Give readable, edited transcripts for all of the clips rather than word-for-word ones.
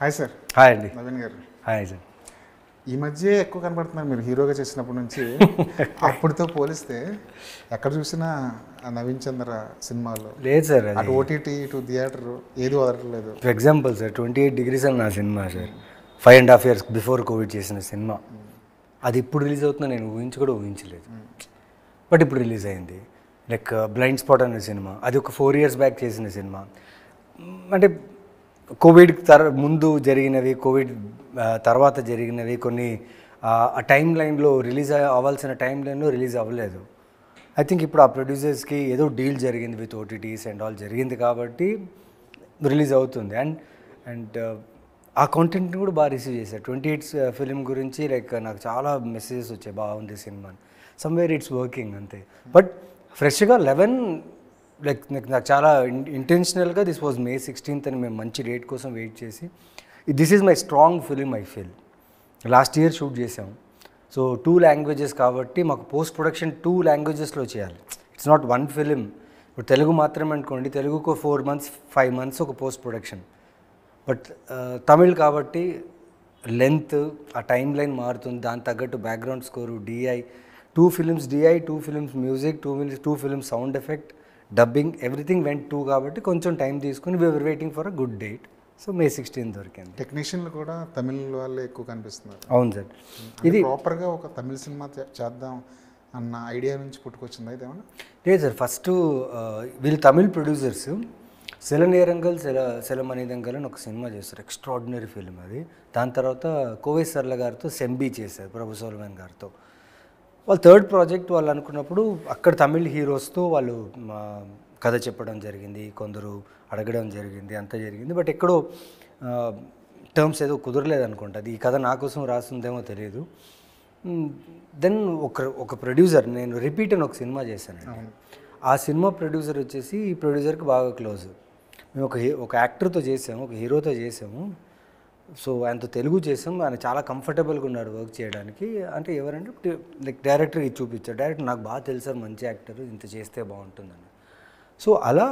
Hi sir. Hi అండి. నవీన్ గారు, hi sir. ఈ మధ్య ఎక్కువ కనపడుతున్నారు మీరు హీరోగా చేసినప్పటి నుంచి. అప్పటితో పోలిస్తే ఎక్కడ చూసినా నవీన్ చంద్ర సినిమాలు లేదు సార్, అటు ఓటీటీ ఇటు థియేటర్ ఏది వదలట్లేదు. ఫర్ ఎగ్జాంపుల్ సార్ 28 Degrees అని నా cinema sir, 5.5 years before Covid చేసిన సినిమా. అది ఇప్పుడు రిలీజ్ అవుతుందో నేను కూడా ఊహించలేదు. బట్ ఇప్పుడు రిలీజ్ అయింది. లైక్ బ్లైండ్ స్పాట్ అనే సినిమా, అది ఒక 4 years బ్యాక్ చేసిన సినిమా. అంటే కోవిడ్ ముందు జరిగినవి, కోవిడ్ తర్వాత జరిగినవి కొన్ని ఆ టైం లైన్లో రిలీజ్ అవ్వాల్సిన టైం లైన్లో రిలీజ్ అవ్వలేదు. ఐ థింక్ ఇప్పుడు ఆ ప్రొడ్యూసర్స్కి ఏదో డీల్ జరిగింది విత్ ఓటీటీస్ అండ్ ఆల్ జరిగింది కాబట్టి రిలీజ్ అవుతుంది. అండ్ ఆ కాంటెంట్ని కూడా బాగా రిసీవ్ చేశారు. 28 ఫిలిం గురించి లైక్ నాకు చాలా మెసేజెస్ వచ్చాయి, బాగుంది సినిమా, సమ్వేర్ ఇట్స్ వర్కింగ్ అంతే. బట్ ఫ్రెష్గా 11 లైక్ నాకు చాలా ఇంటెన్షనల్గా దిస్ వాజ్ May 16th అని మేము మంచి డేట్ కోసం వెయిట్ చేసి, this is my strong film I feel. Last year shoot చేసాం. సో 2 languages కాబట్టి మాకు పోస్ట్ ప్రొడక్షన్ 2 languagesలో చేయాలి. It's not 1 film. ఇప్పుడు తెలుగు మాత్రమే అనుకోండి, తెలుగుకు 4 months 5 months ఒక పోస్ట్ ప్రొడక్షన్. బట్ తమిళ్ కాబట్టి లెంత్, ఆ టైం లైన్ మారుతుంది, దాని తగ్గట్టు background score, DI 2 films DI, 2 films music, 2 films sound effect, dubbing, everything went 2 కాబట్టి కొంచెం టైం తీసుకుని we're waiting for a good date. So May 16th దొరికింది. టెక్నీషియన్లు కూడా తమిళ వాళ్ళే ఎక్కువ కనిపిస్తున్నారు. అవును సార్. ఇది ప్రాపర్గా ఒక తమిళ సినిమా చేద్దాం అన్న ఐడియా నుంచి పుట్టుకొచ్చింది అయితే ఏమన్నా? లేదు సార్, ఫస్ట్ వీళ్ళు తమిళ్ ప్రొడ్యూసర్స్ సెలనేరంగల్ సెలమనిదంగల్ అని ఒక సినిమా చేస్తారు, ఎక్స్ట్రాడినరీ ఫిల్మ్ అది. దాని తర్వాత కోవై సర్ల గారితో సెంబీ చేశారు, ప్రభు సోల్మన్ గారితో. వాళ్ళు థర్డ్ ప్రాజెక్ట్ వాళ్ళు అనుకున్నప్పుడు అక్కడ తమిళ్ హీరోస్తో వాళ్ళు కథ చెప్పడం జరిగింది, కొందరు అడగడం జరిగింది, అంతా జరిగింది. బట్ ఎక్కడో టర్మ్స్ ఏదో కుదరలేదు అనుకుంటా. అది ఈ కథ నా కోసం రాస్తుందేమో తెలియదు. దెన్ ఒక ప్రొడ్యూసర్, నేను రిపీట్ అని ఒక సినిమా చేశాను. ఆ సినిమా ప్రొడ్యూసర్ వచ్చేసి ఈ ప్రొడ్యూసర్కి బాగా క్లోజ్. మేము ఒక యాక్టర్తో చేసాము, ఒక హీరోతో చేసాము. సో ఆయనతో తెలుగు చేసాం. ఆయన చాలా కంఫర్టబుల్గా ఉన్నాడు వర్క్ చేయడానికి. అంటే ఎవరంటే లైక్ డైరెక్టర్కి చూపించారు. డైరెక్టర్ నాకు బాగా తెలుసు, మంచి యాక్టర్, ఇంత చేస్తే బాగుంటుందని. సో అలా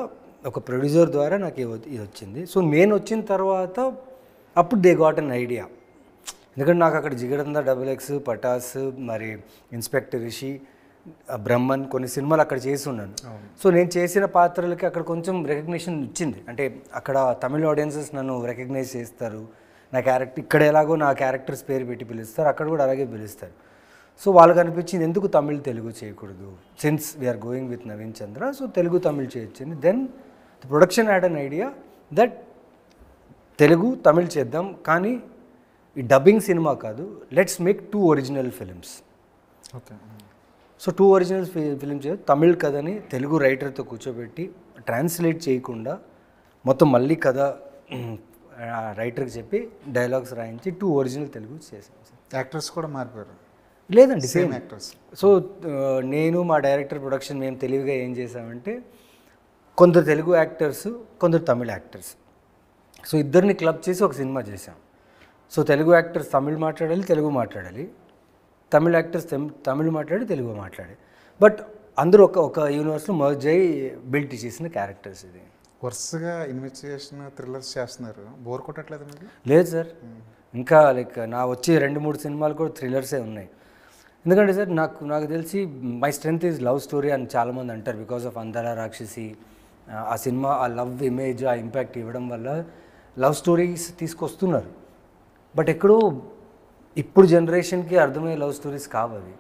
ఒక ప్రొడ్యూసర్ ద్వారా నాకు ఇది వచ్చింది. సో నేను వచ్చిన తర్వాత అప్పుడు దే గాట్ అన్ ఐడియా. ఎందుకంటే నాకు అక్కడ జిగరందా, XX, పటాస్, మరి ఇన్స్పెక్టర్ రిషి, బ్రహ్మన్, కొన్ని సినిమాలు అక్కడ చేసి ఉన్నాను. సో నేను చేసిన పాత్రలకి అక్కడ కొంచెం రికగ్నిషన్ ఇచ్చింది. అంటే అక్కడ తమిళ ఆడియన్సెస్ నన్ను రికగ్నైజ్ చేస్తారు. నా క్యారెక్టర్ ఇక్కడ ఎలాగో నా క్యారెక్టర్స్ పేరు పెట్టి పిలుస్తారు, అక్కడ కూడా అలాగే పిలుస్తారు. సో వాళ్ళకి అనిపించింది ఎందుకు తమిళ్ తెలుగు చేయకూడదు, since we are going with Naveen Chandra, so Telugu Tamil చేయొచ్చింది. Then the production had an idea that Telugu Tamil చేద్దాం, కానీ ఈ డబ్బింగ్ సినిమా కాదు, let's make 2 original films. Okay. So 2 original films చేయాలి. తమిళ్ కథని తెలుగు రైటర్తో కూర్చోబెట్టి ట్రాన్స్లేట్ చేయకుండా మొత్తం మళ్ళీ కథ రైటర్కి చెప్పి డైలాగ్స్ రాయించి 2 original తెలుగు చేసాం సార్. యాక్టర్స్ కూడా మారిపోయారు? లేదండి, సేమ్ యాక్టర్స్. సో నేను మా డైరెక్టర్ ప్రొడక్షన్ మేము తెలివిగా ఏం చేసామంటే కొందరు తెలుగు యాక్టర్స్, కొందరు తమిళ యాక్టర్స్, సో ఇద్దరిని క్లబ్ చేసి ఒక సినిమా చేసాం. సో తెలుగు యాక్టర్స్ తమిళ్ మాట్లాడాలి, తెలుగు మాట్లాడాలి, తమిళ యాక్టర్స్ తమిళ్ మాట్లాడి తెలుగు మాట్లాడాలి. బట్ అందరూ ఒక యూనివర్స్లో మర్జ్ అయ్యి బిల్డ్ చేసిన క్యారెక్టర్స్. ఇది వరుసగా ఇన్వెస్టిగేషన్ థ్రిల్లర్స్ చేస్తున్నారు, బోర్ కొట్టట్లేదు మీకు? లేదు సార్, ఇంకా లైక్ నా వచ్చే 2-3 సినిమాలు కూడా థ్రిల్లర్సే ఉన్నాయి. ఎందుకంటే సార్ నాకు తెలిసి my strength is love story అని చాలామంది అంటారు. బికాస్ ఆఫ్ అందాల రాక్షసి, ఆ సినిమా ఆ లవ్ ఇమేజ్, ఆ ఇంపాక్ట్ ఇవ్వడం వల్ల లవ్ స్టోరీస్ తీసుకొస్తున్నారు. బట్ ఎక్కడో ఇప్పుడు జనరేషన్కి అర్థమయ్యే లవ్ స్టోరీస్ కావాలి.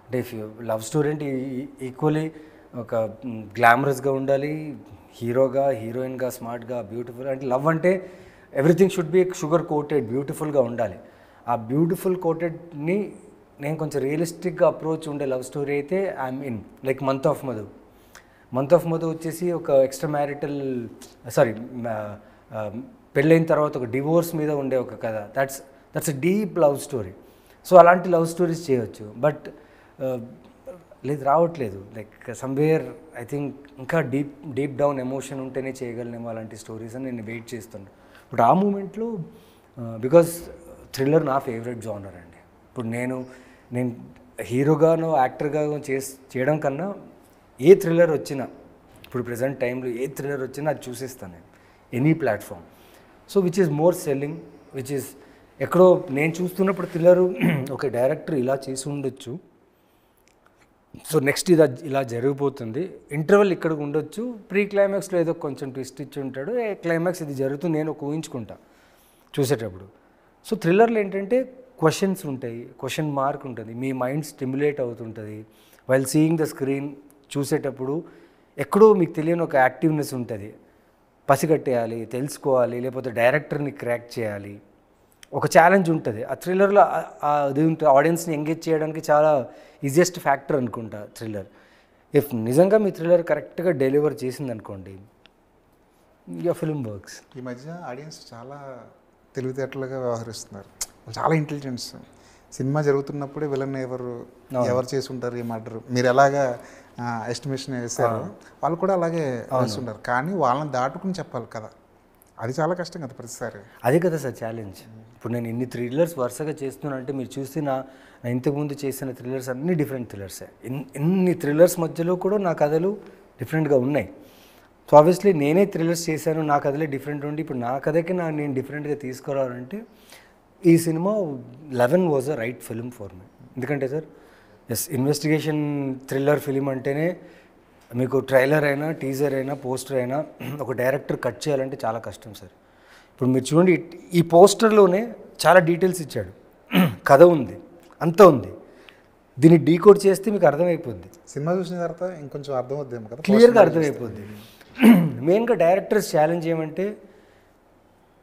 అంటే ఇఫ్ లవ్ స్టోరీ అంటే ఈక్వలీ ఒక గ్లామరస్గా ఉండాలి, హీరోగా, హీరోయిన్గా, స్మార్ట్గా, బ్యూటిఫుల్. అంటే లవ్ అంటే everything should be sugar coated, బ్యూటిఫుల్గా ఉండాలి. ఆ బ్యూటిఫుల్ కోటెడ్ని నేను కొంచెం రియలిస్టిక్గా అప్రోచ్ ఉండే లవ్ స్టోరీ అయితే I'm in. Like month of Madhu వచ్చేసి ఒక ఎక్స్ట్రా మ్యారిటల్ పెళ్ళైన తర్వాత ఒక డివోర్స్ మీద ఉండే ఒక కథ. That's a deep love story. So అలాంటి లవ్ స్టోరీస్ చేయవచ్చు. బట్ లేదు, రావట్లేదు. లైక్ సమ్వేర్ ఐ థింక్ ఇంకా డీప్ డౌన్ ఎమోషన్ ఉంటేనే చేయగలనేమో అలాంటి స్టోరీస్ అని నేను వెయిట్ చేస్తున్నాను. ఇప్పుడు ఆ మూమెంట్లో బికాజ్ థ్రిల్లర్ నా ఫేవరెట్ జానర్ అండి. ఇప్పుడు నేను హీరోగానో యాక్టర్గానో చేయడం కన్నా ఏ థ్రిల్లర్ వచ్చినా, ఇప్పుడు ప్రజెంట్ టైంలో ఏ థ్రిల్లర్ వచ్చినా అది చూసేస్తాను నేను, any platform. So which is more selling, which is ఎక్కడో నేను చూస్తున్నప్పుడు థ్రిల్లరు ఒక డైరెక్టర్ ఇలా చేసి ఉండొచ్చు, సో నెక్స్ట్ ఇలా జరిగిపోతుంది, ఇంటర్వెల్ ఇక్కడ ఉండొచ్చు, ప్రీ క్లైమాక్స్లో ఏదో కొంచెం ట్విస్ట్ ఇచ్చి ఉంటాడు, క్లైమాక్స్ ఇది జరుగుతుంది నేను ఒక ఊహించుకుంటా చూసేటప్పుడు. సో థ్రిల్లర్లు ఏంటంటే క్వశ్చన్స్ ఉంటాయి, క్వశ్చన్ మార్క్ ఉంటుంది, మీ మైండ్ స్టిమ్యులేట్ అవుతుంటుంది వైల్ సీయింగ్ ద స్క్రీన్. చూసేటప్పుడు ఎక్కడో మీకు తెలియని ఒక యాక్టివ్నెస్ ఉంటుంది, పసిగట్టేయాలి, తెలుసుకోవాలి, లేకపోతే డైరెక్టర్ని క్రాక్ చేయాలి, ఒక ఛాలెంజ్ ఉంటుంది. ఆ థ్రిల్లర్లో అది ఉంటుంది, ఆడియన్స్ని ఎంగేజ్ చేయడానికి చాలా ఈజియెస్ట్ ఫ్యాక్టర్ అనుకుంటా థ్రిల్లర్. ఇఫ్ నిజంగా మీ థ్రిల్లర్ కరెక్ట్గా డెలివర్ చేసింది అనుకోండి, యువర్ ఫిల్మ్ వర్క్స్. ఈ మధ్య ఆడియన్స్ చాలా తెలివితేటలుగా వ్యవహరిస్తున్నారు, చాలా ఇంటెలిజెన్స్. సినిమా జరుగుతున్నప్పుడే విలన్ ఎవరు చేసి ఉంటారు ఈ మర్డర్, మీరు ఎలాగా ఎస్టిమేషన్ వేసారు వాళ్ళు కూడా అలాగే వేస్తుంటారు, కానీ వాళ్ళని దాటుకుని చెప్పాలి కదా, అది చాలా కష్టం కదా ప్రతిసారి. అదే కదా సార్ ఛాలెంజ్. ఇప్పుడు నేను ఇన్ని థ్రిల్లర్స్ వరుసగా చేస్తున్నాను అంటే మీరు చూస్తే నా ఇంతకుముందు చేసిన థ్రిల్లర్స్ అన్నీ డిఫరెంట్ థ్రిల్లర్సే. ఇన్ని థ్రిల్లర్స్ మధ్యలో కూడా నా కథలు డిఫరెంట్గా ఉన్నాయి. సో ఆబ్వియస్లీ నేనే థ్రిల్లర్స్ చేశాను, నా కథలే డిఫరెంట్ ఉండి ఇప్పుడు నా కథకి నేను డిఫరెంట్గా తీసుకురావాలంటే ఈ cinema 11 was a right film for me. ఎందుకంటే సార్ ఇన్వెస్టిగేషన్ థ్రిల్లర్ ఫిలిం అంటేనే మీకు ట్రైలర్ అయినా, టీజర్ అయినా, పోస్టర్ అయినా ఒక డైరెక్టర్ కట్ చేయాలంటే చాలా కష్టం సార్. ఇప్పుడు మీరు చూడండి, ఈ పోస్టర్లోనే చాలా డీటెయిల్స్ ఇచ్చాడు, కథ ఉంది, అంతా ఉంది, దీన్ని డీకోడ్ చేస్తే మీకు అర్థమైపోద్ది, సినిమా చూసిన తర్వాత ఇంకొంచెం అర్థం అవుద్దేమో కదా, క్లియర్గా అర్థమైపోద్ది. మెయిన్గా డైరెక్టర్స్ ఛాలెంజ్ ఏమంటే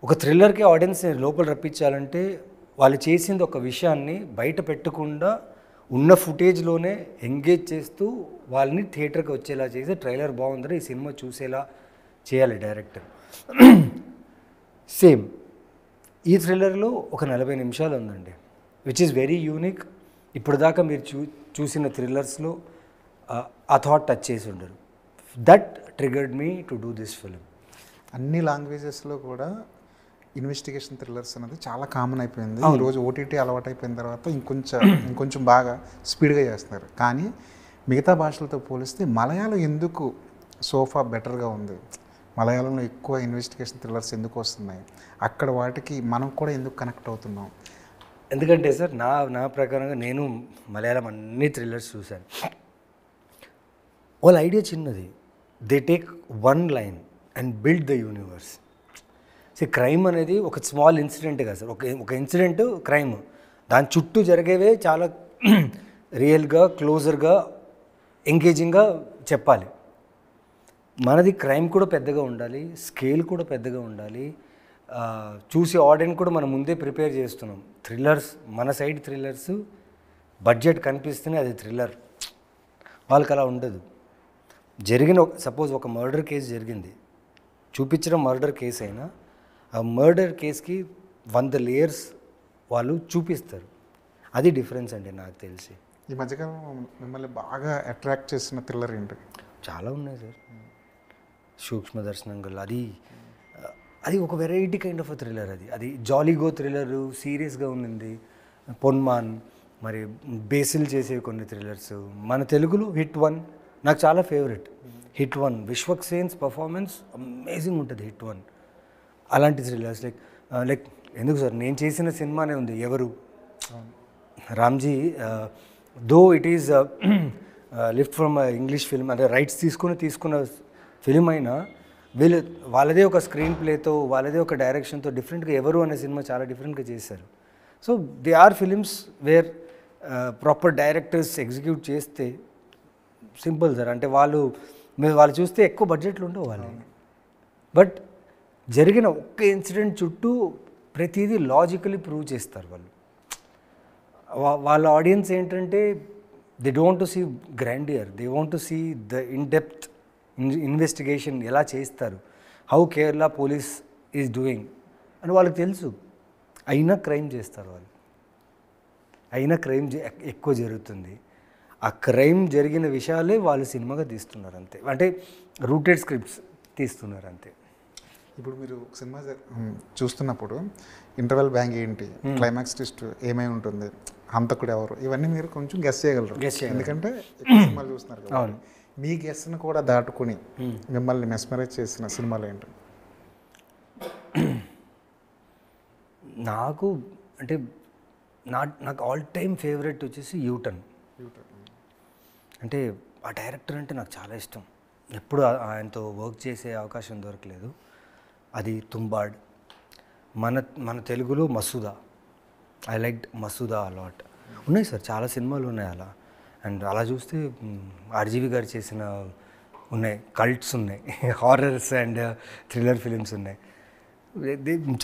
ఒక థ్రిల్లర్కి ఆడియన్స్ లోపల రప్పించాలంటే వాళ్ళు చేసింది ఒక విషయాన్ని బయట పెట్టకుండా ఉన్న ఫుటేజ్లోనే ఎంగేజ్ చేస్తూ వాళ్ళని థియేటర్కి వచ్చేలా చేసి ట్రైలర్ బాగుందని ఈ సినిమా చూసేలా చేయాలి డైరెక్టర్. సేమ్ ఈ థ్రిల్లర్లో ఒక 40 నిమిషాలు ఉందండి, విచ్ ఈస్ వెరీ యూనిక్. ఇప్పుడు దాకా మీరు చూసిన థ్రిల్లర్స్లో ఆ థాట్ టచ్ చేసి ఉండరు. That triggered me to do this film. అన్ని లాంగ్వేజెస్లో కూడా ఇన్వెస్టిగేషన్ థ్రిల్లర్స్ అనేది చాలా కామన్ అయిపోయింది. ఈరోజు ఓటీటీ అలవాటు అయిపోయిన తర్వాత ఇంకొంచెం బాగా స్పీడ్గా చేస్తున్నారు. కానీ మిగతా భాషలతో పోలిస్తే మలయాళం ఎందుకు సోఫా బెటర్గా ఉంది, మలయాళంలో ఎక్కువ ఇన్వెస్టిగేషన్ థ్రిల్లర్స్ ఎందుకు వస్తున్నాయి, అక్కడ వాటికి మనం కూడా ఎందుకు కనెక్ట్ అవుతున్నాం? ఎందుకంటే సార్ నా ప్రకారంగా నేను మలయాళం అన్ని థ్రిల్లర్స్ చూశాను. వాళ్ళ ఐడియా చిన్నది, they take one line and build the universe. So crime అనేది ఒక స్మాల్ ఇన్సిడెంట్ కదా సార్, ఒక ఇన్సిడెంట్ క్రైమ్, దాని చుట్టూ జరిగేవే చాలా రియల్గా, క్లోజర్గా, ఎంగేజింగ్గా చెప్పాలి. మనది క్రైమ్ కూడా పెద్దగా ఉండాలి, స్కేల్ కూడా పెద్దగా ఉండాలి, చూసి ఆడియన్స్ కూడా మనం ముందే ప్రిపేర్ చేస్తున్నాం. థ్రిల్లర్స్ మన సైడ్ థ్రిల్లర్స్ బడ్జెట్ కనిపిస్తేనే అది థ్రిల్లర్, వాళ్ళకి అలా ఉండదు. సపోజ్ ఒక మర్డర్ కేసు జరిగింది, చూపించడం మర్డర్ కేసు అయినా ఆ మర్డర్ కేసుకి 100 లేయర్స్ వాళ్ళు చూపిస్తారు. అది డిఫరెన్స్ అండి నాకు తెలిసి. ఈ మధ్యకాలం మిమ్మల్ని బాగా అట్రాక్ట్ చేసిన థ్రిల్లర్ ఏంటి? చాలా ఉన్నాయి సార్. సూక్ష్మ దర్శనంగల్ అది ఒక వెరైటీ కైండ్ ఆఫ్ థ్రిల్లర్. అది జాలీగో థ్రిల్లరు, సీరియస్గా ఉంది. పొన్మాన్, మరి బేసిల్ చేసే కొన్ని థ్రిల్లర్స్. మన తెలుగులో హిట్ 1 నాకు చాలా favourite. Hit 1 Vishwak sense performance amazing ఉంటుంది. హిట్ 1 అలాంటి థ్రిల్లర్స్ లైక్ ఎందుకు సార్ నేను చేసిన సినిమానే ఉంది ఎవరు, Ramji, though it is lift from English film, అంటే రైట్స్ తీసుకున్న ఫిలిం అయినా వాళ్ళదే ఒక స్క్రీన్ ప్లేతో, వాళ్ళదే ఒక డైరెక్షన్తో డిఫరెంట్గా ఎవరు అనే సినిమా చాలా డిఫరెంట్గా చేశారు. So they are films where proper directors execute చేస్తే సింపుల్ సార్. అంటే వాళ్ళు చూస్తే ఎక్కువ బడ్జెట్లు ఉండవు వాళ్ళు, బట్ జరిగిన ఒక్క ఇన్సిడెంట్ చుట్టూ ప్రతిదీ లాజికలీ ప్రూవ్ చేస్తారు వాళ్ళు. వాళ్ళ ఆడియన్స్ ఏంటంటే they don't to see grandeur, they want to see the in depth investigation ఎలా చేస్తారు, how Kerala police is doing అని వాళ్ళకి తెలుసు. అయినా క్రైమ్ చేస్తారు వాళ్ళు, అయినా క్రైమ్ ఎక్కువ జరుగుతుంది. ఆ క్రైమ్ జరిగిన విషయాలే వాళ్ళు సినిమాగా తీస్తున్నారు అంతే, అంటే రూటెడ్ స్క్రిప్ట్స్ తీస్తున్నారు అంతే. ఇప్పుడు మీరు సినిమా చూస్తున్నప్పుడు ఇంటర్వెల్ బ్యాంగ్ ఏంటి, క్లైమాక్స్ ట్విస్ట్ ఏమై ఉంటుంది, హంతకుడు ఎవరు, ఇవన్నీ మీరు కొంచెం గెస్ చేయగలరు. ఎందుకంటే ఎక్కువ సినిమాలు చూస్తున్నారు కదా. మీ గెస్ట్ని కూడా దాటుకుని మిమ్మల్ని మెస్మరైజ్ చేసిన సినిమాలు ఏంటి? నాకు అంటే నాకు ఆల్ టైమ్ ఫేవరెట్ వచ్చేసి యూటర్న్. అంటే ఆ డైరెక్టర్ అంటే నాకు చాలా ఇష్టం. ఎప్పుడు ఆయనతో వర్క్ చేసే అవకాశం దొరకలేదు. అది తుంబాడ్. మన తెలుగులో Masooda. I like Masooda a lot. ఉన్నాయి సార్, చాలా సినిమాలు ఉన్నాయి అలా. అండ్ అలా చూస్తే ఆర్జీవి గారు చేసిన ఉన్నాయి, కల్ట్స్ ఉన్నాయి, హారర్స్ అండ్ థ్రిల్లర్ ఫిలిమ్స్ ఉన్నాయి,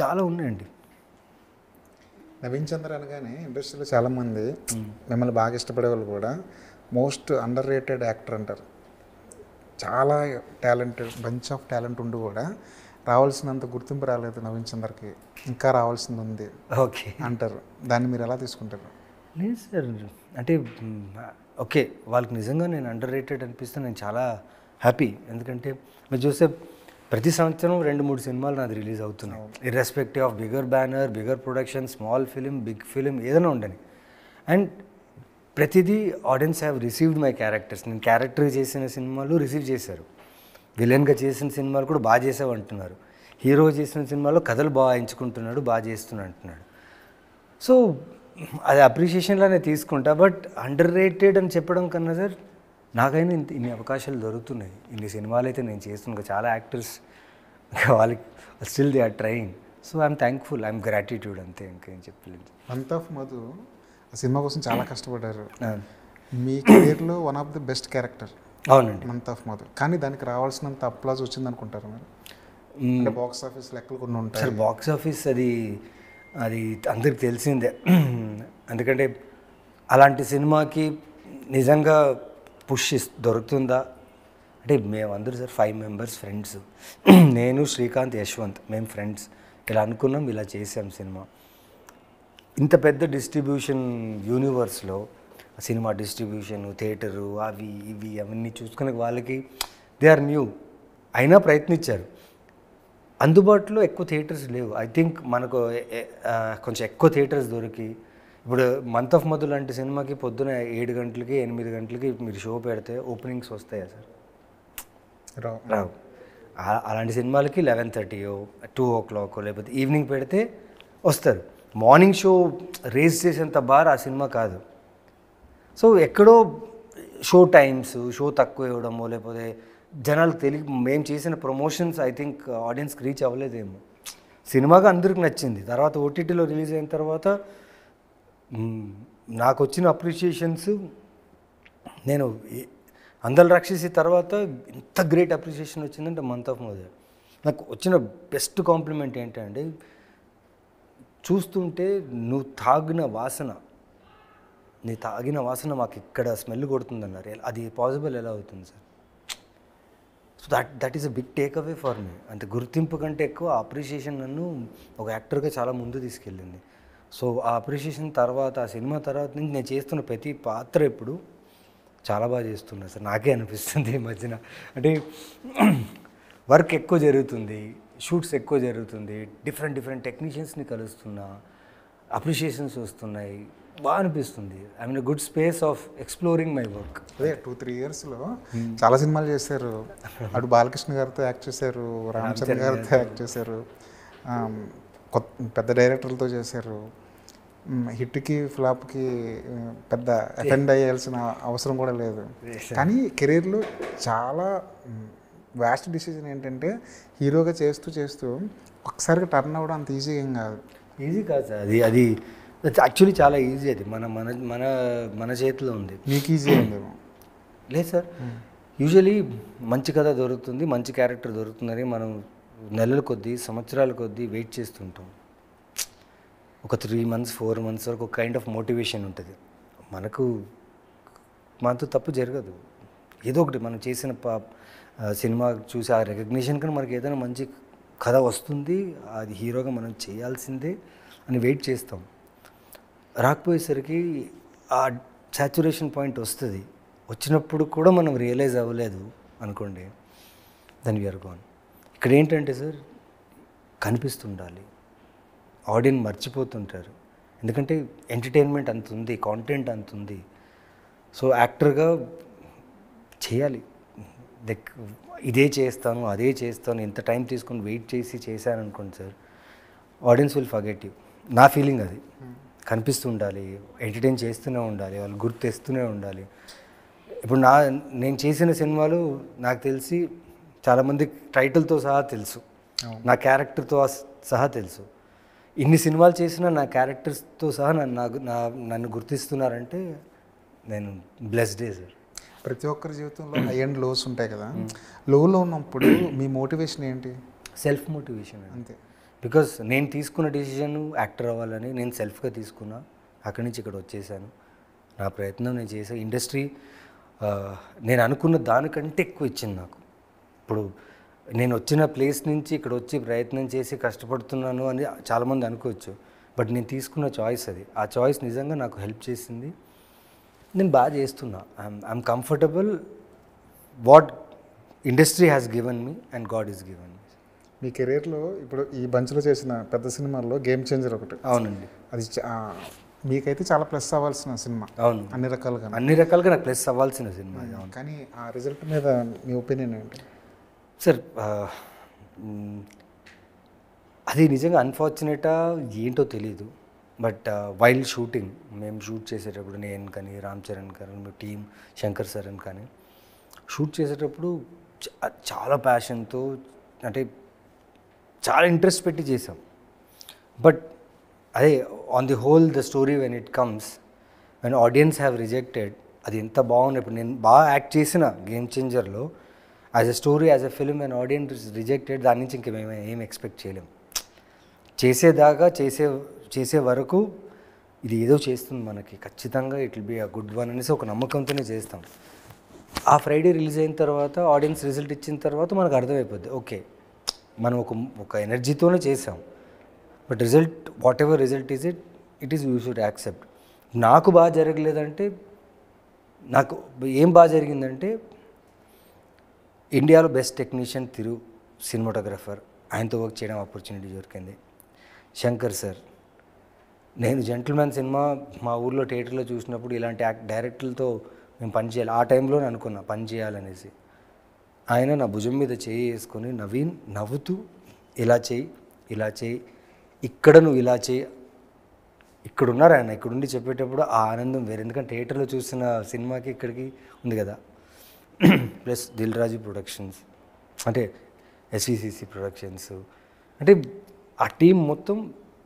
చాలా ఉన్నాయండి. నవీన్ చంద్ర అనగానే ఇండస్ట్రీలో చాలామంది మిమ్మల్ని బాగా ఇష్టపడే వాళ్ళు కూడా మోస్ట్ అండర్ రేటెడ్ యాక్టర్ అంటారు. చాలా టాలెంటెడ్, బంచ్ ఆఫ్ టాలెంట్ ఉండి కూడా రావాల్సినంత గుర్తింపు రాలేదు నవీన్ చంద్రకి, ఇంకా రావాల్సింది ఉంది ఓకే అంటారు. దాన్ని మీరు ఎలా తీసుకుంటారు? లేదు సార్, అంటే ఓకే, వాళ్ళకి నిజంగా నేను అండర్ రేటెడ్ అనిపిస్తే నేను చాలా హ్యాపీ. ఎందుకంటే మీరు చూస్తే ప్రతి సంవత్సరం 2-3 సినిమాలు నాది రిలీజ్ అవుతున్నాయి, irrespective of bigger banner, bigger production, small film, big film, ఏదైనా ఉండని. అండ్ ప్రతిదీ audience have received my characters. నేను క్యారెక్టర్ చేసిన సినిమాలు రిసీవ్ చేశారు, విలన్గా చేసిన సినిమాలు కూడా బాగా చేసావు అంటున్నారు, హీరో చేసిన సినిమాలో కథలు బాగా ఎంచుకుంటున్నాడు, బాగా చేస్తున్నా అంటున్నాడు. సో అది అప్రిషియేషన్లానే తీసుకుంటా. బట్ అండర్ రేటెడ్ అని చెప్పడం కన్నా సార్, నాకైనా ఇన్ని అవకాశాలు దొరుకుతున్నాయి, ఇన్ని సినిమాలు అయితే నేను చేస్తున్నాను, చాలా యాక్టర్స్ వాళ్ళకి still they are trying. So I'm thankful, I'm gratitude, అంతే, ఇంకేం చెప్పలేదు. మంత్ ఆఫ్ మధు ఆ సినిమా కోసం చాలా కష్టపడ్డారు. మీ కెరీర్లో one of the best character అవునండి మంత్ ఆఫ్ మధు. కానీ దానికి రావాల్సినంత అప్లాజ్ వచ్చింది అనుకుంటారు మీరు? అంటే బాక్స్ ఆఫీస్ లెక్కలు కొన్ని ఉంటాయి సార్. బాక్స్ ఆఫీస్ అది అందరికి తెలిసిందే. ఎందుకంటే అలాంటి సినిమాకి నిజంగా పుష్ దొరుకుతుందా అంటే, మేమందరూ సార్ 5 మెంబర్స్ ఫ్రెండ్స్, నేను, శ్రీకాంత్, యశ్వంత్, మేము ఫ్రెండ్స్ ఇలా అనుకున్నాం, ఇలా చేసాం సినిమా. ఇంత పెద్ద డిస్ట్రిబ్యూషన్ యూనివర్స్లో సినిమా డిస్ట్రిబ్యూషన్, థియేటరు, అవి ఇవి అవన్నీ చూసుకునే వాళ్ళకి దే ఆర్ న్యూ, అయినా ప్రయత్నించారు. అందుబాటులో ఎక్కువ థియేటర్స్ లేవు. ఐ థింక్ మనకు కొంచెం ఎక్కువ థియేటర్స్ దొరికి, ఇప్పుడు మంత్ ఆఫ్ మధు లాంటి సినిమాకి పొద్దున 7 గంటలకి 8 గంటలకి మీరు షో పెడితే ఓపెనింగ్స్ వస్తాయా సార్? రావు. అలాంటి సినిమాలకి 11:30, 2 o'clock లేకపోతే ఈవినింగ్ పెడితే వస్తారు. మార్నింగ్ షో రేస్ చేసేంత బార్ ఆ సినిమా కాదు. సో ఎక్కడో షో టైమ్స్, షో తక్కువ ఇవ్వడమో, లేకపోతే జనాలకు మేము చేసిన ప్రమోషన్స్ ఐ థింక్ ఆడియన్స్కి రీచ్ అవ్వలేదేమో. సినిమాగా అందరికి నచ్చింది. తర్వాత ఓటీటీలో రిలీజ్ అయిన తర్వాత నాకు వచ్చిన అప్రిషియేషన్స్, నేను అందరు రాక్షసి తర్వాత ఇంత గ్రేట్ అప్రిషియేషన్ వచ్చిందంటే మంత్ ఆఫ్ మధు. నాకు వచ్చిన బెస్ట్ కాంప్లిమెంట్ ఏంటంటే, చూస్తుంటే నీ తాగిన వాసన మాకు ఇక్కడ స్మెల్ కొడుతుందన్నారు. అది పాసిబుల్ ఎలా అవుతుంది sir? So that is a big take away for me. అంటే గుర్తింపు కంటే ఎక్కువ అప్రిషియేషన్ నన్ను ఒక యాక్టర్గా చాలా ముందు తీసుకెళ్ళింది. సో ఆ అప్రిషియేషన్ తర్వాత, ఆ సినిమా తర్వాత నుంచి నేను చేస్తున్న ప్రతి పాత్ర ఇప్పుడు చాలా బాగా చేస్తున్నా సార్. నాకే అనిపిస్తుంది ఈ మధ్యన. అంటే వర్క్ ఎక్కువ జరుగుతుంది, షూట్స్ ఎక్కువ జరుగుతుంది, డిఫరెంట్ టెక్నీషియన్స్ని కలుస్తున్నా, అప్రిషియేషన్స్ వస్తున్నాయి, బాగా అనిపిస్తుంది. I mean good space of exploring my work. అదే 2-3 ఇయర్స్లో చాలా సినిమాలు చేశారు. అటు బాలకృష్ణ గారితో యాక్ట్ చేశారు, రామచంద్ర గారితో యాక్ట్ చేశారు, పెద్ద డైరెక్టర్లతో చేశారు. హిట్కి ఫ్లాప్కి పెద్ద అటెండ్ అయ్యాల్సిన అవసరం కూడా లేదు. కానీ కెరీర్లో చాలా వ్యాస్ట్ డిసిజన్ ఏంటంటే, హీరోగా చేస్తూ ఒక్కసారిగా టర్న్ అవ్వడం అంత ఈజీ ఏం కాదు. ఈజీ కాదు సార్. అది యాక్చువల్లీ చాలా ఈజీ. అది మన మన మన మన చేతిలో ఉంది. మీకు ఈజీ అయిందేమో. లేదు సార్, యూజువలీ మంచి కథ దొరుకుతుంది, మంచి క్యారెక్టర్ దొరుకుతుందని మనం నెలల కొద్దీ, సంవత్సరాల కొద్దీ వెయిట్ చేస్తుంటాం. ఒక 3 months 4 months వరకు ఒక కైండ్ ఆఫ్ మోటివేషన్ ఉంటుంది. మనతో తప్పు జరగదు. ఏదో ఒకటి మనం చేసిన సినిమా చూసి ఆ రికగ్నిషన్ కానీ మనకి ఏదైనా మంచి కథ వస్తుంది, అది హీరోగా మనం చేయాల్సిందే అని వెయిట్ చేస్తాం. రాకపోయేసరికి ఆ సాచురేషన్ పాయింట్ వస్తుంది. వచ్చినప్పుడు కూడా మనం రియలైజ్ అవ్వలేదు అనుకోండి, దెన్ వీఆర్ గాన్. ఇక్కడ ఏంటంటే సార్, కనిపిస్తుండాలి, ఆడియన్స్ మర్చిపోతుంటారు. ఎందుకంటే ఎంటర్టైన్మెంట్ అంత ఉంది, కాంటెంట్ అంత ఉంది. సో యాక్టర్గా చేయాలి. ఇదే చేస్తాను, అదే చేస్తాను, ఇంత టైం తీసుకొని వెయిట్ చేసి చేశాను అనుకోండి sir, audience will forget you. నా ఫీలింగ్ అది. కనిపిస్తూ ఉండాలి, ఎంటర్టైన్ చేస్తూనే ఉండాలి, వాళ్ళు గుర్తు తెస్తూనే ఉండాలి. ఇప్పుడు నేను చేసిన సినిమాలు నాకు తెలిసి చాలామంది టైటిల్తో సహా తెలుసు, నా క్యారెక్టర్తో సహా తెలుసు. ఇన్ని సినిమాలు చేసినా నా క్యారెక్టర్స్తో సహా నన్ను గుర్తిస్తున్నారంటే నేను బ్లెస్డే సార్. ప్రతి ఒక్కరి జీవితంలో హై అండ్ లోస్ ఉంటాయి కదా, లోలో ఉన్నప్పుడు మీ మోటివేషన్ ఏంటి? సెల్ఫ్ మోటివేషన్ అంతే. బికాస్ నేను తీసుకున్న డెసిషన్ యాక్టర్ అవ్వాలని నేను సెల్ఫ్గా తీసుకున్నా. అక్కడి నుంచి ఇక్కడ వచ్చేసాను. నా ప్రయత్నం నేను చేసా. ఇండస్ట్రీ నేను అనుకున్న దానికంటే ఎక్కువ ఇచ్చింది నాకు. ఇప్పుడు నేను వచ్చిన ప్లేస్ నుంచి ఇక్కడ వచ్చి ప్రయత్నం చేసి కష్టపడుతున్నాను అని చాలామంది అనుకోవచ్చు, బట్ నేను తీసుకున్న చాయిస్ అది. ఆ చాయిస్ నిజంగా నాకు హెల్ప్ చేసింది. నేను బాగా చేస్తున్నా. I'm comfortable what industry has given me and God is given me. మీ కెరీర్లో ఇప్పుడు ఈ బంచ్లో చేసిన పెద్ద సినిమాల్లో గేమ్ చేంజర్ ఒకటి. అవునండి. అది మీకైతే చాలా ప్లస్ అవ్వాల్సిన సినిమా. అవును, అన్ని రకాలుగా నాకు ప్లస్ అవ్వాల్సిన సినిమా అది. అవును. కానీ ఆ రిజల్ట్ మీద మీ ఒపీనియన్ ఏంటి సార్? అది నిజంగా అన్ఫార్చునేటా ఏంటో తెలీదు, బట్ వైల్డ్ షూటింగ్ మేము షూట్ చేసేటప్పుడు నేను కానీ రామ్ చరణ్ గారు టీం శంకర్ సార్ అని కానీ షూట్ చేసేటప్పుడు చాలా ప్యాషన్తో, అంటే చాలా ఇంట్రెస్ట్ పెట్టి చేసాం. బట్ అదే on the whole the story when it comes, when audience have rejected, అది ఎంత బాగుంది. ఇప్పుడు నేను బాగా యాక్ట్ చేసిన గేమ్ చేంజర్లో as a story, as a film, and audience rejected, దాని నుంచి ఇంక మేము ఏం ఎక్స్పెక్ట్ చేయలేం. చేసేదాకా చేసే వరకు ఇది ఏదో చేస్తుంది మనకి, ఖచ్చితంగా it will be a good one అనేసి ఒక నమ్మకంతోనే చేస్తాం. ఆ ఫ్రైడే రిలీజ్ అయిన తర్వాత ఆడియన్స్ రిజల్ట్ ఇచ్చిన తర్వాత మనకు అర్థమైపోద్ది, ఓకే మనం ఒక ఎనర్జీతోనే చేసాం, but result what ever result is it is you should accept. నాకు బాగా జరగలేదంటే, నాకు ఏం బాగా జరిగిందంటే, ఇండియాలో బెస్ట్ టెక్నీషియన్ తిరు సినిమాటోగ్రఫర్, ఆయనతో వర్క్ చేయడం ఆపర్చునిటీ దొరికింది. శంకర్ సార్, నేను జెంటిల్మెన్ సినిమా మా ఊర్లో థియేటర్లో చూసినప్పుడు ఇలాంటి డైరెక్టర్లతో మేము పని చేయాలి, ఆ టైంలోనే అనుకున్నా పని చేయాలనేసి. ఆయన నా భుజం మీద చేయి వేసుకొని, నవీన్ నవ్వుతూ ఇలా చేయి, ఇక్కడ నువ్వు ఇలా చేయి, ఇక్కడ ఉన్నారు ఆయన, ఇక్కడుండి చెప్పేటప్పుడు ఆ ఆనందం వేరు. ఎందుకంటే థియేటర్లో చూసిన సినిమాకి ఇక్కడికి ఉంది కదా. ప్లస్ దిల్ రాజు ప్రొడక్షన్స్, అంటే ఎస్విసిసి ప్రొడక్షన్స్, అంటే ఆ టీం మొత్తం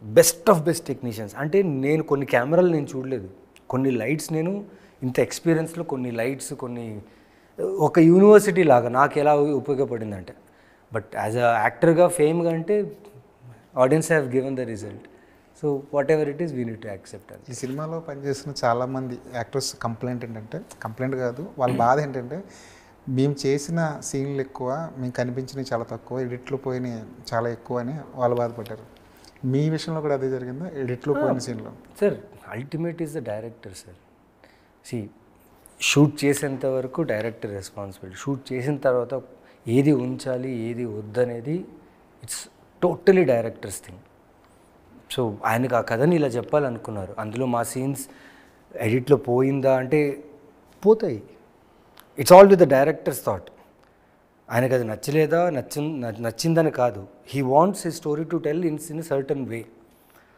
బెస్ట్ ఆఫ్ బెస్ట్ టెక్నీషియన్స్. అంటే నేను కొన్ని కెమెరాలు నేను చూడలేదు, కొన్ని లైట్స్, నేను ఇంత ఎక్స్పీరియన్స్లో కొన్ని లైట్స్, కొన్ని ఒక యూనివర్సిటీ లాగా నాకు ఎలా ఉపయోగపడిందంటే. బట్ యాజ్ అ యాక్టర్గా ఫేమ్గా అంటే audience have given the result. So what ever it is we need to accept. ఈ సినిమాలో పనిచేసిన చాలామంది యాక్టర్స్ కంప్లైంట్ ఏంటంటే, కంప్లైంట్ కాదు వాళ్ళ బాధ ఏంటంటే, మేము చేసిన సీన్లు ఎక్కువ, మేము కనిపించినవి చాలా తక్కువ, ఎడిట్లో పోయినాయి చాలా ఎక్కువ అని వాళ్ళు బాధపడ్డారు. మీ విషయంలో కూడా అదే జరిగిందా? ఎడిట్లో పోయిన సీన్లో? Sir, ultimate is the director sir. Shoot చేసేంత వరకు డైరెక్టర్ రెస్పాన్సిబిలిటీ. షూట్ చేసిన తర్వాత ఏది ఉంచాలి ఏది వద్దనేది it's totally director's thing. So ఆయనకు ఆ కథని ఇలా చెప్పాలనుకున్నారు, అందులో మా సీన్స్ ఎడిట్లో పోయిందా అంటే పోతాయి. It's all with the directors thought. ఆయనకు అది నచ్చలేదా నచ్చిందని కాదు, he wants his story to tell in certain way.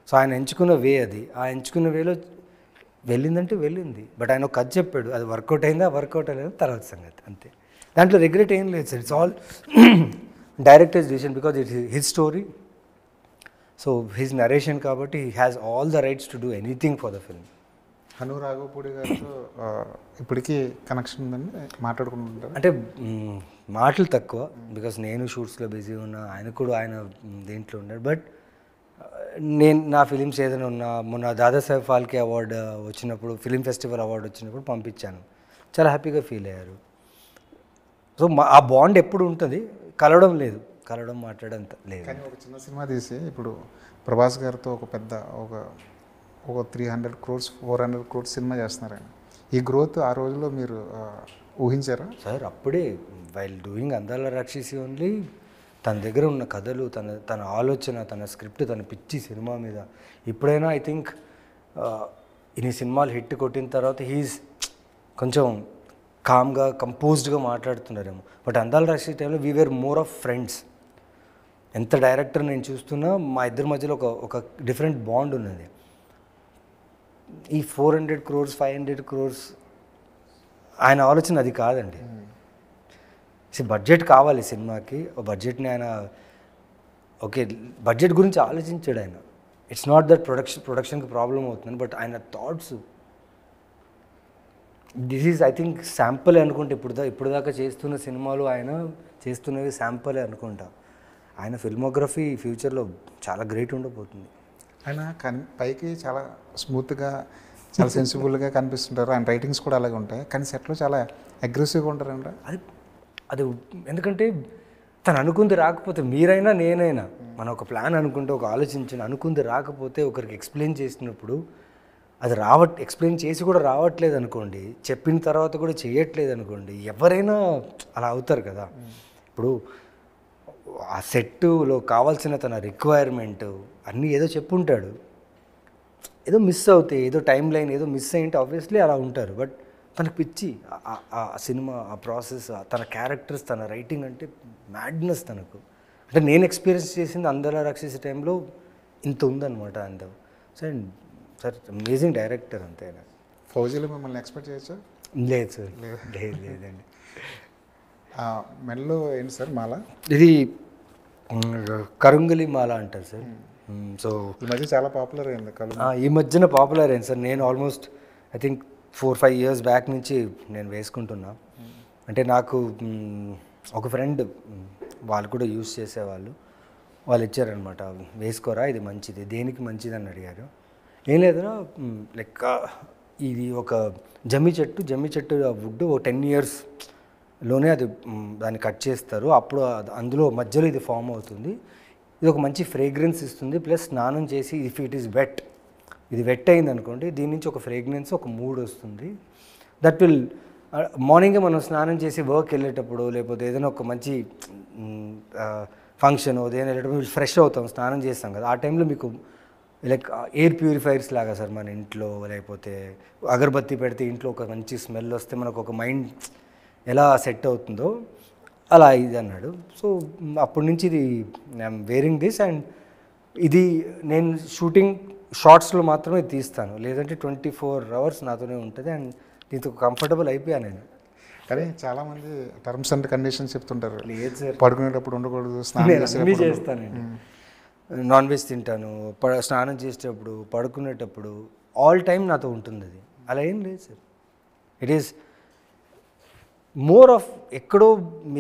So ఆయన ఎంచుకున్న వే అది, ఆ ఎంచుకున్న వేలో వెళ్ళిందంటే వెళ్ళింది. బట్ ఆయన ఒక కథ చెప్పాడు, అది వర్కౌట్ అయిందా వర్కౌట్ అయ్యిందా తర్వాత సంగతి, అంతే. దాంట్లో రిగ్రెట్ ఏం లేదు sir. It's all director's decision because it his story. So his narration కాబట్టి he has all the rights to do anything for the film. Hanu Raghavapudi గారితో ఇప్పటికీ కనెక్షన్ ఉందండి, మాట్లాడుకుంటుంటారు? అంటే మాటలు తక్కువ, బికాస్ నేను షూట్స్లో బిజీ ఉన్నా, ఆయన కూడా ఆయన దేంట్లో ఉన్నాడు. బట్ నేను నా ఫిలిమ్స్ ఏదైనా ఉన్నా, మొన్న దాదాసాహెబ్ ఫాల్కే అవార్డు వచ్చినప్పుడు, ఫిలిం ఫెస్టివల్ అవార్డు వచ్చినప్పుడు పంపించాను, చాలా హ్యాపీగా ఫీల్ అయ్యారు. సో ఆ బాండ్ ఎప్పుడు ఉంటుంది, కలవడం లేదు, మాట్లాడడం లేదు. కానీ ఒక చిన్న సినిమా తీసి ఇప్పుడు ప్రభాస్ గారితో ఒక పెద్ద ఒక 300 crores 400 crores సినిమా చేస్తున్నారు ఆయన. ఈ గ్రోత్ ఆ రోజుల్లో మీరు ఊహించారా? సార్ అప్పుడే వైల్ డూయింగ్ అందాల రాక్షసి ఓన్లీ తన దగ్గర ఉన్న కథలు, తన ఆలోచన, తన స్క్రిప్ట్, తన పిచ్చి సినిమా మీద ఇప్పుడైనా ఐ థింక్ ఇన్ని సినిమాలు హిట్ కొట్టిన తర్వాత హీస్ కొంచెం కామ్గా కంపోజ్డ్గా మాట్లాడుతున్నారేమో. బట్ అందాల రాక్షసి టైంలో we were more of friends. ఎంత డైరెక్టర్ నేను చూస్తున్నా మా ఇద్దరి మధ్యలో ఒక డిఫరెంట్ బాండ్ ఉన్నది. ఈ 400 crores 500 crores ఆయన ఆలోచన అది కాదండి. బడ్జెట్ కావాలి సినిమాకి, బడ్జెట్ని ఆయన ఓకే బడ్జెట్ గురించి ఆలోచించాడు ఆయన. ఇట్స్ నాట్ దట్ ప్రొడక్షన్కి ప్రాబ్లం అవుతుంది, బట్ ఆయన thoughts this is I think sample అనుకుంటా. ఇప్పుడు దాకా చేస్తున్న సినిమాలు ఆయన చేస్తున్నవి శాంపులే అనుకుంటా. ఆయన ఫిల్మోగ్రఫీ ఫ్యూచర్లో చాలా గ్రేట్ ఉండబోతుంది. ఆయన పైకి చాలా స్మూత్గా చాలా సెన్సిబుల్గా కనిపిస్తుంటారు. ఆయన రైటింగ్స్ కూడా అలాగే ఉంటాయి, కానీ సెట్లో చాలా అగ్రెసివ్గా ఉంటారంట. అది ఎందుకంటే తను అనుకుంది రాకపోతే, మీరైనా నేనైనా మనం ఒక ప్లాన్ అనుకుంటే, ఒక ఆలోచించిన అనుకుంది రాకపోతే ఒకరికి ఎక్స్ప్లెయిన్ చేసినప్పుడు అది ఎక్స్ప్లెయిన్ చేసి కూడా రావట్లేదు అనుకోండి, చెప్పిన తర్వాత కూడా చేయట్లేదు అనుకోండి, ఎవరైనా అలా అవుతారు కదా. ఇప్పుడు ఆ సెట్లో కావాల్సిన తన రిక్వైర్మెంట్ అన్నీ ఏదో చెప్పుంటాడు, ఏదో మిస్ అవుతాయి, ఏదో టైం లైన్ ఏదో మిస్ అయ్యింటే ఆబ్వియస్లీ అలా ఉంటారు. బట్ తనకు పిచ్చి ఆ సినిమా, ఆ ప్రాసెస్, తన క్యారెక్టర్స్, తన రైటింగ్ అంటే మ్యాడ్నెస్ తనకు. అంటే నేను ఎక్స్పీరియన్స్ చేసింది అందరిలా రాక్షసి టైంలో ఇంత ఉందన్నమాట. అంత సార్ అమేజింగ్ డైరెక్టర్ అంతే. ఫౌజీలో మిమ్మల్ని ఎక్స్పెక్ట్ చేయొచ్చా? లేదు సార్, లేదండి. మెడలో ఏంటి సార్ మాల? ఇది కరుంగలి మాల అంటారు సార్. సో ఈ మధ్య చాలా పాపులర్ అయింది. ఈ మధ్యన పాపులర్ అయింది సార్. నేను almost I think 4-5 years back నుంచి నేను వేసుకుంటున్నా. అంటే నాకు ఒక ఫ్రెండ్ వాళ్ళు కూడా యూస్ చేసేవాళ్ళు, వాళ్ళు ఇచ్చారనమాట, వేసుకోరా ఇది మంచిది. దేనికి మంచిది అని అడిగారు. ఏం లేదురా లైక్ ఇది ఒక జమ్మి చెట్టు వుడ్ 10 yearsలోనే అది దాన్ని కట్ చేస్తారు. అప్పుడు అందులో మధ్యలో ఇది ఫామ్ అవుతుంది. ఇది ఒక మంచి ఫ్రేగ్రెన్స్ ఇస్తుంది. ప్లస్ స్నానం చేసి ఇఫ్ ఇట్ ఈస్ వెట్, ఇది వెట్ అయింది అనుకోండి, దీని నుంచి ఒక ఫ్రేగ్రెన్స్, ఒక మూడ్ వస్తుంది. దట్ విల్ మార్నింగే మనం స్నానం చేసి వర్క్ వెళ్ళేటప్పుడు, లేకపోతే ఏదైనా ఒక మంచి ఫంక్షన్ ఏదైనా వెళ్ళేటప్పుడు ఫ్రెష్ అవుతాం, స్నానం చేస్తాం కదా, ఆ టైంలో మీకు లైక్ ఎయిర్ ప్యూరిఫైర్స్ లాగా సార్ మన ఇంట్లో, లేకపోతే అగరబత్తి పెడితే ఇంట్లో ఒక మంచి స్మెల్ వస్తే మనకు ఒక మైండ్ ఎలా సెట్ అవుతుందో అలా ఇది అన్నాడు. సో అప్పటి నుంచి ఇది ఐఎమ్ వేరింగ్ దిస్. అండ్ ఇది నేను షూటింగ్ షార్ట్స్లో మాత్రమే తీస్తాను, లేదంటే 24 hours నాతోనే ఉంటుంది. అండ్ దీంతో కంఫర్టబుల్ అయిపోయాను నేను. కానీ చాలామంది టర్మ్స్ అండ్ కండిషన్స్ చెప్తుంటారు. లేదు సార్, పడుకునేటప్పుడు ఉండకూడదు, స్నానం అన్నీ చేస్తానండి. నాన్ వెజ్ తింటాను, స్నానం చేసేటప్పుడు, పడుకునేటప్పుడు, ఆల్ టైమ్ నాతో ఉంటుంది అది. అలా ఏం లేదు sir. It is more of ఎక్కడో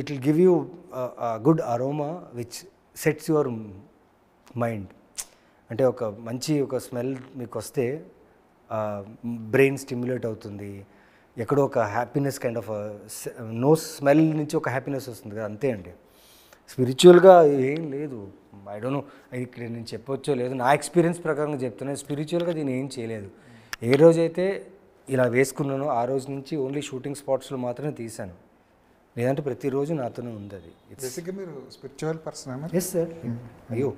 it will give you good aroma which sets your mind. అంటే ఒక మంచి ఒక స్మెల్ మీకు వస్తే బ్రెయిన్ స్టిమ్యులేట్ అవుతుంది, ఎక్కడో ఒక happiness kind of no smell నుంచి ఒక హ్యాపీనెస్ వస్తుంది కదా, అంతే అండి. స్పిరిచువల్గా ఏం లేదు. ఐ డోంట్ నో ఇక్కడ నేను చెప్పొచ్చో లేదు, నా ఎక్స్పీరియన్స్ ప్రకారంగా చెప్తున్నాను. స్పిరిచువల్గా దీన్ని ఏం చేయలేదు. ఏ రోజైతే ఇలా వేసుకున్నానో ఆ రోజు నుంచి ఓన్లీ షూటింగ్ స్పాట్స్లో మాత్రమే తీశాను, లేదంటే ప్రతిరోజు నాతోనే ఉంది అది. బేసిక్గా మీరు స్పిరిచువల్ పర్సన్? Yes sir. అయ్యో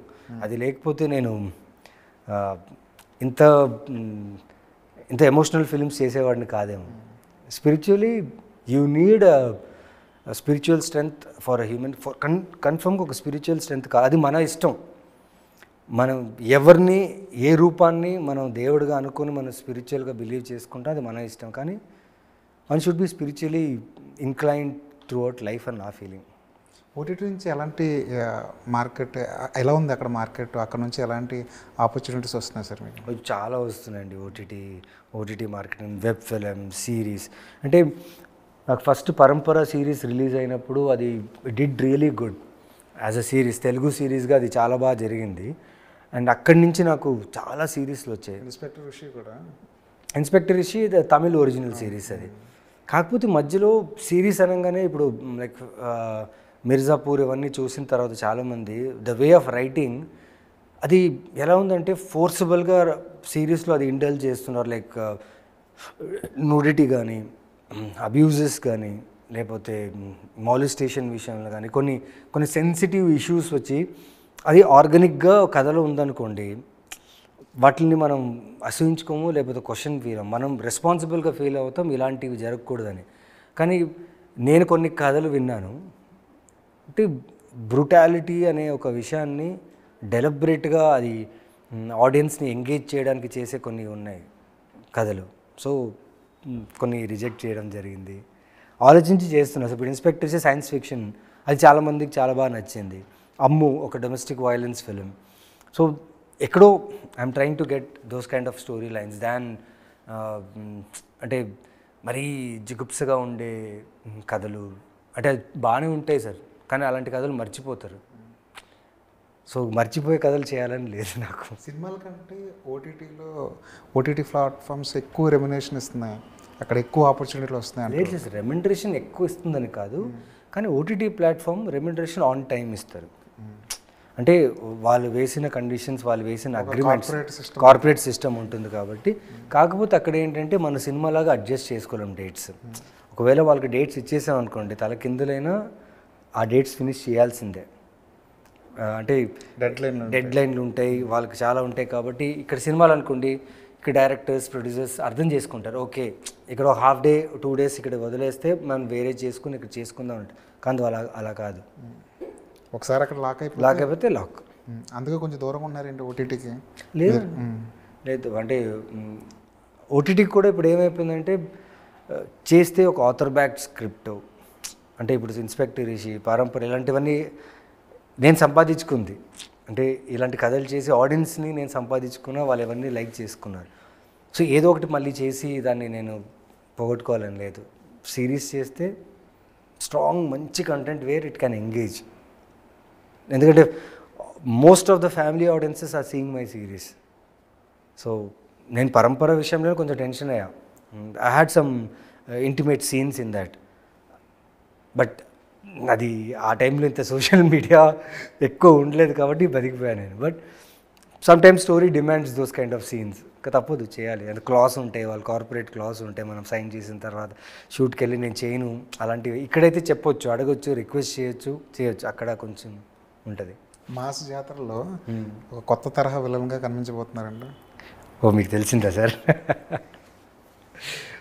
అది లేకపోతే నేను ఇంత ఎమోషనల్ ఫిల్మ్స్ చేసేవాడిని కాదేమో. Spiritually you need spiritual strength for a human. For కన్ఫర్మ్గా ఒక స్పిరిచువల్ స్ట్రెంగ్త్ కాదు, అది మన ఇష్టం. మనం ఎవరిని ఏ రూపాన్ని మనం దేవుడిగా అనుకొని మనం స్పిరిచువల్గా బిలీవ్ చేసుకుంటే అది మన ఇష్టం. కానీ one should be spiritually inclined through out life అని నా ఫీలింగ్. ఓటీటీ నుంచి ఎలాంటి మార్కెట్ ఎలా ఉంది అక్కడ మార్కెట్? అక్కడ నుంచి ఎలాంటి ఆపర్చునిటీస్ వస్తున్నాయి సార్ మీకు? చాలా వస్తున్నాయండి. OTT marketing, web film, series. అంటే నాకు ఫస్ట్ పరంపర సిరీస్ రిలీజ్ అయినప్పుడు అది did really good as a series. Telugu సిరీస్గా అది చాలా బాగా జరిగింది. అండ్ అక్కడి నుంచి నాకు చాలా సిరీస్లు వచ్చాయి. Inspector Rishi Tamil original series అది. కాకపోతే మధ్యలో సిరీస్ అనగానే ఇప్పుడు లైక్ మిర్జాపూర్ ఇవన్నీ చూసిన తర్వాత చాలామంది ద వే ఆఫ్ రైటింగ్ అది ఎలా ఉందంటే ఫోర్సబుల్గా సిరీస్లో అది ఇండల్జ్ చేస్తున్నారు. లైక్ నూడిటీ కానీ, అబ్యూజెస్ కానీ, లేకపోతే మాలిస్టేషన్ విషయంలో కానీ కొన్ని సెన్సిటివ్ ఇష్యూస్ వచ్చి అది ఆర్గానిక్గా కథలో ఉందనుకోండి, వాటిని మనం అసహించుకోము, లేకపోతే క్వశ్చన్ మనం రెస్పాన్సిబుల్గా ఫీల్ అవుతాం ఇలాంటివి జరగకూడదని. కానీ నేను కొన్ని కథలు విన్నాను, అంటే బ్రూటాలిటీ అనే ఒక విషయాన్ని డెలిబరేట్గా అది ఆడియన్స్ని ఎంగేజ్ చేయడానికి చేసే కొన్ని ఉన్నాయి కథలు. సో కొన్ని రిజెక్ట్ చేయడం జరిగింది. ఆలోచించి చేస్తున్నా. సో ఇప్పుడు ఇన్స్పెక్టర్ సైన్స్ ఫిక్షన్, అది చాలామందికి చాలా బాగా నచ్చింది. అమ్ము ఒక డొమెస్టిక్ వైలెన్స్ ఫిలిం. సో ఎక్కడో I'm trying to get those kind of story lines than అంటే మరీ జిగుప్సగా ఉండే కథలు. అంటే బాగానే ఉంటాయి సార్, కానీ అలాంటి కథలు మర్చిపోతారు. సో మర్చిపోయే కథలు చేయాలని లేదు నాకు. సినిమాల కంటే ఓటీటీ ప్లాట్ఫామ్స్ ఎక్కువ రెమ్యునేషన్ ఇస్తున్నాయి, అక్కడ ఎక్కువ ఆపర్చునిటీలు వస్తున్నాయి. లేదు సార్, రెమ్యునరేషన్ ఎక్కువ ఇస్తుందని కాదు, కానీ OTT platform remuneration on time ఇస్తారు. అంటే వాళ్ళు వేసిన కండిషన్స్, వాళ్ళు వేసిన అగ్రిమెంట్స్, కార్పొరేట్ సిస్టమ్ ఉంటుంది కాబట్టి. కాకపోతే అక్కడ ఏంటంటే మన సినిమాలాగా అడ్జస్ట్ చేసుకోలేం డేట్స్. ఒకవేళ వాళ్ళకి డేట్స్ ఇచ్చేసాం అనుకోండి, తల కిందులైనా ఆ డేట్స్ ఫినిష్ చేయాల్సిందే. అంటే డెడ్ లైన్లు ఉంటాయి, వాళ్ళకి చాలా ఉంటాయి. కాబట్టి ఇక్కడ సినిమాలు అనుకోండి, ఇక్కడ డైరెక్టర్స్, ప్రొడ్యూసర్స్ అర్థం చేసుకుంటారు. ఓకే, ఇక్కడ ఒక హాఫ్ డే 2 days ఇక్కడ వదిలేస్తే మనం వేరే చేసుకుని ఇక్కడ చేసుకుందాం అంటే. కానీ అలా కాదు. ఒకసారి అక్కడ లాక్ అయిపోతే లాక్. అందుకే కొంచెం దూరంగా ఉన్నారేంటి ఓటీటీకి? లేదు అంటే ఓటీటీకి కూడా ఇప్పుడు ఏమైపోయిందంటే చేస్తే ఒక ఆథర్ బ్యాక్ స్క్రిప్ట్, అంటే ఇప్పుడు ఇన్స్పెక్టర్ రిషి, పరంపర ఇలాంటివన్నీ నేను సంపాదించుకుంది. అంటే ఇలాంటి కథలు చేసి ఆడియన్స్ని నేను సంపాదించుకున్నా, వాళ్ళు ఎవరిని లైక్ చేసుకున్నారు. సో ఏదో ఒకటి మళ్ళీ చేసి దాన్ని నేను పోగొట్టుకోవాలని లేదు. సిరీస్ చేస్తే స్ట్రాంగ్ మంచి content where it can engage. ఎందుకంటే most of the family audiences are seeing my series. So నేను పరంపర విషయంలో కొంచెం టెన్షన్ అయ్యా. I had some intimate scenes in that. But అది ఆ టైంలో ఇంత సోషల్ మీడియా ఎక్కువ ఉండలేదు కాబట్టి బతికిపోయాను నేను. But some times story demands those kind of scenes. ఇంకా తప్పదు, చేయాలి. అంటే క్లాస్ ఉంటాయి, వాళ్ళు కార్పొరేట్ క్లాస్ ఉంటాయి, మనం సైన్ చేసిన తర్వాత షూట్కి వెళ్ళి నేను చేయను అలాంటివి. ఇక్కడైతే చెప్పొచ్చు, అడగొచ్చు, రిక్వెస్ట్ చేయొచ్చు. అక్కడ కొంచెం ఉంటుంది. మాస్ జాతరలో ఒక కొత్త తరహా విలన్గా కనిపించబోతున్నారండి. ఓ, మీకు తెలిసిందా sir?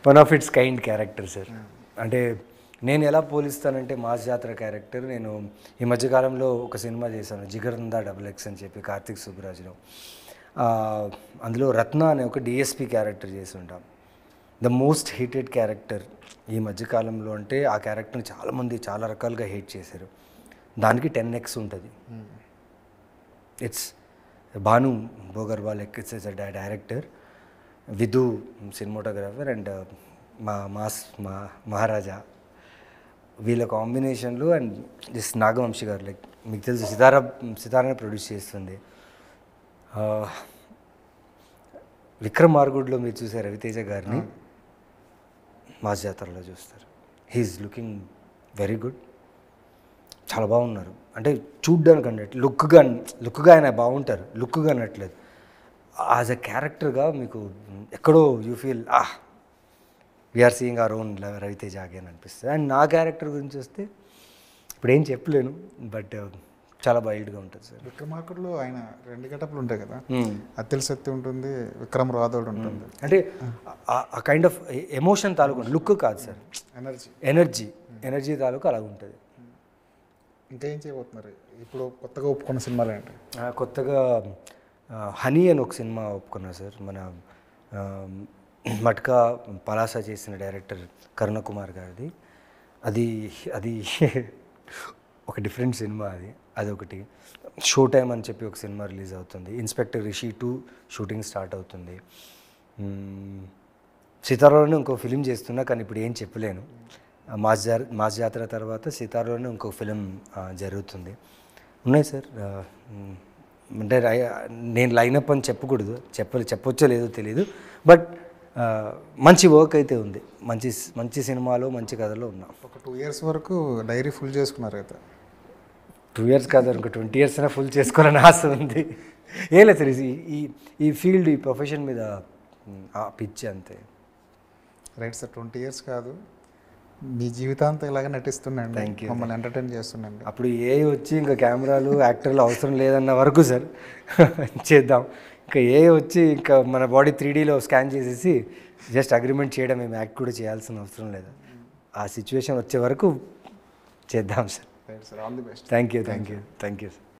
One of it's kind character sir. అంటే నేను ఎలా పోలిస్తానంటే మాస్ జాతర క్యారెక్టర్, నేను ఈ మధ్యకాలంలో ఒక సినిమా చేశాను, జిగర్నందా XX అని చెప్పి, కార్తిక్ సుబ్బరాజులో. అందులో రత్న అనే ఒక డిఎస్పీ క్యారెక్టర్ చేసి ఉంటాం. ద మోస్ట్ హేటెడ్ క్యారెక్టర్ ఈ మధ్యకాలంలో. అంటే ఆ క్యారెక్టర్ని చాలామంది చాలా రకాలుగా హేట్ చేశారు. దానికి 10x ఉంటుంది. It's Bhanu Bhogarwal it's a director, Vidhu cinematographer, and Maharaja, వీళ్ళ కాంబినేషన్లో. అండ్ దిస్ నాగవంశీ గారు, లైక్ మీకు తెలుసు సితారాని ప్రొడ్యూస్ చేస్తుంది. విక్రమార్గుడ్లో మీరు చూసారు రవితేజ గారిని, మాస్ జాతరలో చూస్తారు. హీఈస్ లుకింగ్ వెరీ గుడ్, చాలా బాగున్నారు. అంటే చూడ్డానికి అన్నట్టు లుక్గా ఆయన బాగుంటారు, లుక్గా అనట్లేదు. యాజ్ అ క్యారెక్టర్గా మీకు ఎక్కడో you feel we're seeing our own Raviteja again అనిపిస్తుంది. అండ్ నా క్యారెక్టర్ గురించి వస్తే ఇప్పుడు ఏం చెప్పలేను, బట్ చాలా వైల్డ్గా ఉంటుంది సార్. విక్రమార్కుడులో ఆయన 2 గెటప్లు ఉంటాయి కదా, అత్తిలి సత్తి ఉంటుంది, విక్రమ్ రాథోడ్ ఉంటుంది. అంటే ఆ కైండ్ ఆఫ్ ఎమోషన్ తాలూకు, లుక్ కాదు సార్, ఎనర్జీ తాలూకు అలా ఉంటుంది. ఇంకా ఏం చేయబోతున్నారు ఇప్పుడు? కొత్తగా ఒప్పుకున్న సినిమాలు ఏంటి? కొత్తగా హనీ అని ఒక సినిమా ఒప్పుకున్నా సార్. మన మట్కా పలాస చేసిన డైరెక్టర్ కరుణకుమార్ గారిది. అది ఒక డిఫరెంట్ సినిమా. అదొకటి. షో టైమ్ అని చెప్పి ఒక సినిమా రిలీజ్ అవుతుంది. ఇన్స్పెక్టర్ రిషి 2 షూటింగ్ స్టార్ట్ అవుతుంది. సితారాలోనే ఇంకో ఫిలిం చేస్తున్నా, కానీ ఇప్పుడు ఏం చెప్పలేను. మాస్ జాతర తర్వాత సితారాలోనే ఇంకో ఫిలిం జరుగుతుంది. ఉన్నాయి సార్. అంటే నేను లైనప్ అని చెప్పకూడదు, చెప్పొచ్చో లేదో తెలీదు. బట్ మంచి వర్క్ అయితే ఉంది, మంచి సినిమాలో మంచి కథలో ఉన్నా. ఒక 2 years వరకు డైరీ ఫుల్ చేసుకున్నారు అయితే? 2 years కాదు, ఇంకో 20 years అయినా ఫుల్ చేసుకోవాలని ఆశ ఉంది. ఏం లేదు సార్, ఈ ఫీల్డ్, ఈ ప్రొఫెషన్ మీద పిచ్చి అంతే. రైట్ సార్, 20 years కాదు, మీ జీవితాంతం ఇలాగే నటిస్తున్నాండి, మమ్మల్ని ఎంటర్టైన్ చేస్తున్నాండి. అప్పుడు వచ్చి ఇంకా కెమెరాలు, యాక్టర్లు అవసరం లేదన్న వరకు సార్ చేద్దాం. ఇంకా వచ్చి ఇంకా మన బాడీ 3Dలో స్కాన్ చేసేసి జస్ట్ అగ్రిమెంట్ చేయడం, మేము యాక్ట్ కూడా చేయాల్సిన అవసరం లేదు. ఆ సిచ్యువేషన్ వచ్చే వరకు చేద్దాం sir. Right sir, all the best. Thank you